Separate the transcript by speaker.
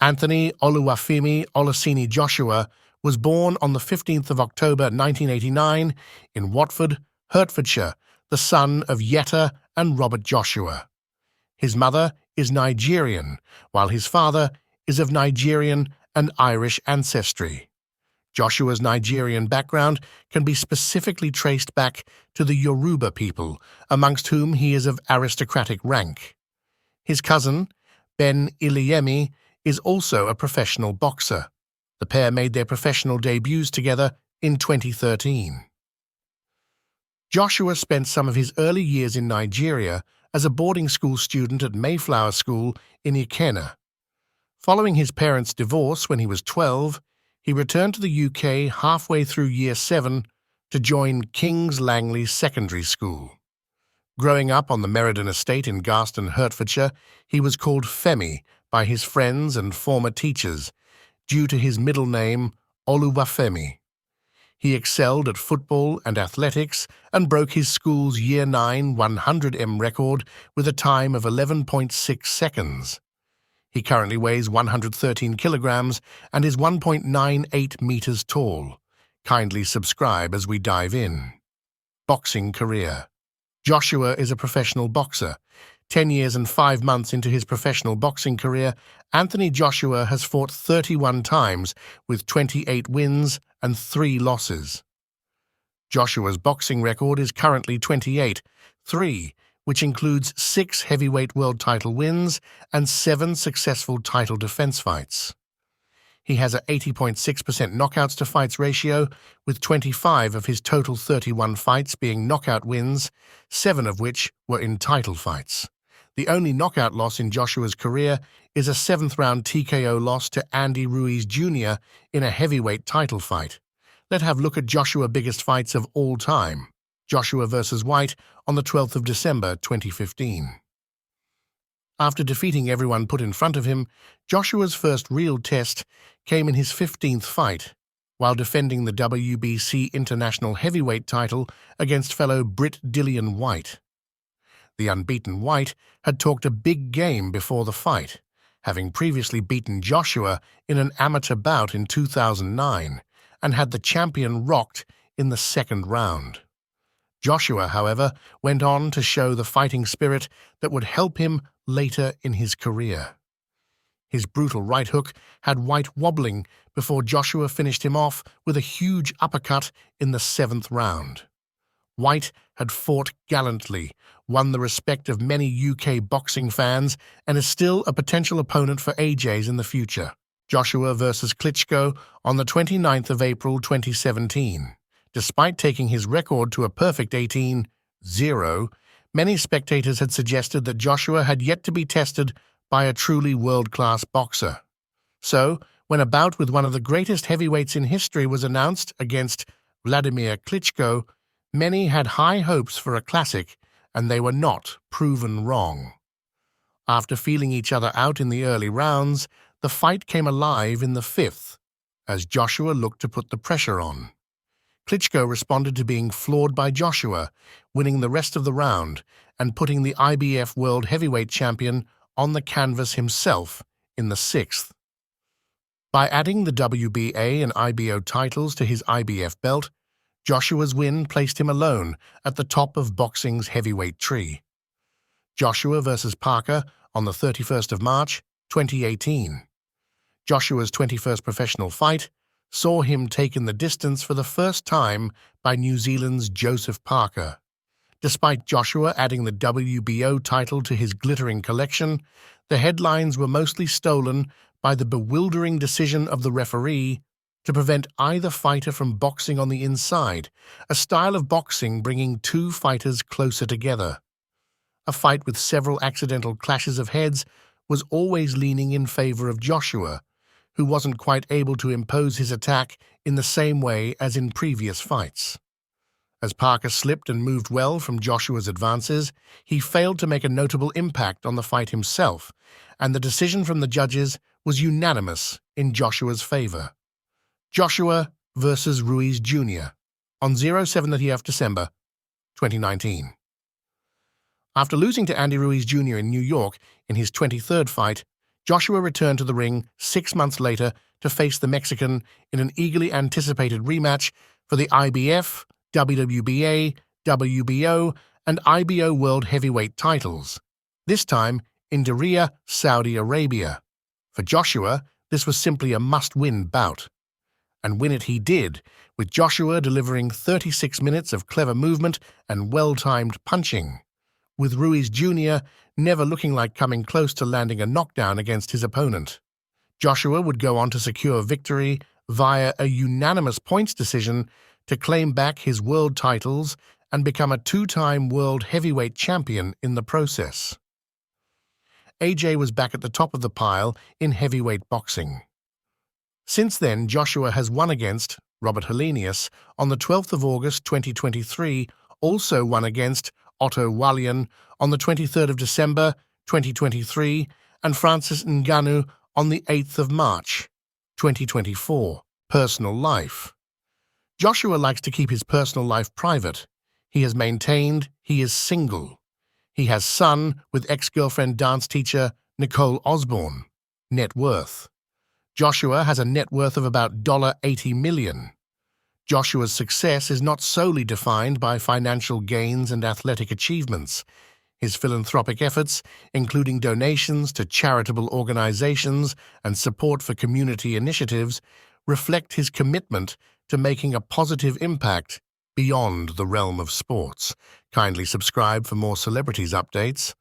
Speaker 1: Anthony Oluwafemi Olaseni Joshua was born on the 15th of October 1989 in Watford, Hertfordshire, the son of Yetta and Robert Joshua. His mother is Nigerian, while his father is of Nigerian and Irish ancestry. Joshua's Nigerian background can be specifically traced back to the Yoruba people, amongst whom he is of aristocratic rank. His cousin, Ben Iliyemi, is also a professional boxer. The pair made their professional debuts together in 2013. Joshua spent some of his early years in Nigeria as a boarding school student at Mayflower School in Ikena. Following his parents' divorce when he was 12, he returned to the UK halfway through Year 7 to join King's Langley Secondary School. Growing up on the Meriden estate in Garston, Hertfordshire, he was called Femi by his friends and former teachers, due to his middle name, Oluwafemi. He excelled at football and athletics and broke his school's Year 9 100m record with a time of 11.6 seconds. He currently weighs 113 kilograms and is 1.98 meters tall. Kindly subscribe as we dive in. Boxing career. Joshua is a professional boxer. 10 years and 5 months into his professional boxing career, Antony Joshua has fought 31 times with 28 wins and 3 losses. Joshua's boxing record is currently 28-3, which includes 6 heavyweight world title wins and 7 successful title defense fights. He has a 80.6% knockouts to fights ratio, with 25 of his total 31 fights being knockout wins, 7 of which were in title fights. The only knockout loss in Joshua's career is a 7th-round TKO loss to Andy Ruiz Jr. in a heavyweight title fight. Let's have a look at Joshua's biggest fights of all time. Joshua vs. White on the 12th of December 2015. After defeating everyone put in front of him, Joshua's first real test came in his 15th fight, while defending the WBC International Heavyweight title against fellow Brit Dillian Whyte. The unbeaten Whyte had talked a big game before the fight, having previously beaten Joshua in an amateur bout in 2009 and had the champion rocked in the second round. Joshua, however, went on to show the fighting spirit that would help him later in his career. His brutal right hook had Whyte wobbling before Joshua finished him off with a huge uppercut in the 7th round. Whyte had fought gallantly, won the respect of many UK boxing fans, and is still a potential opponent for AJs in the future. Joshua vs. Klitschko on the 29th of April 2017. Despite taking his record to a perfect 18-0, many spectators had suggested that Joshua had yet to be tested by a truly world-class boxer. So, when a bout with one of the greatest heavyweights in history was announced against Vladimir Klitschko, many had high hopes for a classic, and they were not proven wrong. After feeling each other out in the early rounds, the fight came alive in the 5th, as Joshua looked to put the pressure on. Klitschko responded to being floored by Joshua, winning the rest of the round and putting the IBF World Heavyweight Champion on the canvas himself in the 6th. By adding the WBA and IBO titles to his IBF belt, Joshua's win placed him alone at the top of boxing's heavyweight tree. Joshua vs. Parker on the 31st of March, 2018. Joshua's 21st professional fight saw him taken the distance for the first time by New Zealand's Joseph Parker. Despite Joshua adding the WBO title to his glittering collection, the headlines were mostly stolen by the bewildering decision of the referee to prevent either fighter from boxing on the inside, a style of boxing bringing 2 fighters closer together. A fight with several accidental clashes of heads was always leaning in favor of Joshua, who wasn't quite able to impose his attack in the same way as in previous fights. As Parker slipped and moved well from Joshua's advances, he failed to make a notable impact on the fight himself, and the decision from the judges was unanimous in Joshua's favor. Joshua vs. Ruiz Jr. on 07th December 2019. After losing to Andy Ruiz Jr. in New York in his 23rd fight, Joshua returned to the ring 6 months later to face the Mexican in an eagerly anticipated rematch for the IBF, WWBA, WBO, and IBO World Heavyweight titles, this time in Diriyah, Saudi Arabia. For Joshua, this was simply a must-win bout. And win it he did, with Joshua delivering 36 minutes of clever movement and well-timed punching, with Ruiz Jr. never looking like coming close to landing a knockdown against his opponent. Joshua would go on to secure victory via a unanimous points decision to claim back his world titles and become a 2-time world heavyweight champion in the process. AJ was back at the top of the pile in heavyweight boxing. Since then, Joshua has won against Robert Helenius on the 12th of August 2023, also won against Otto Wallin on the 23rd of December 2023, and Francis Ngannou on the 8th of March 2024. Personal life. Joshua likes to keep his personal life private. He has maintained he is single. He has son with ex-girlfriend dance teacher Nicole Osborne. Net worth. Joshua has a net worth of about $80 million. Joshua's success is not solely defined by financial gains and athletic achievements. His philanthropic efforts, including donations to charitable organizations and support for community initiatives, reflect his commitment to making a positive impact beyond the realm of sports. Kindly subscribe for more celebrities updates.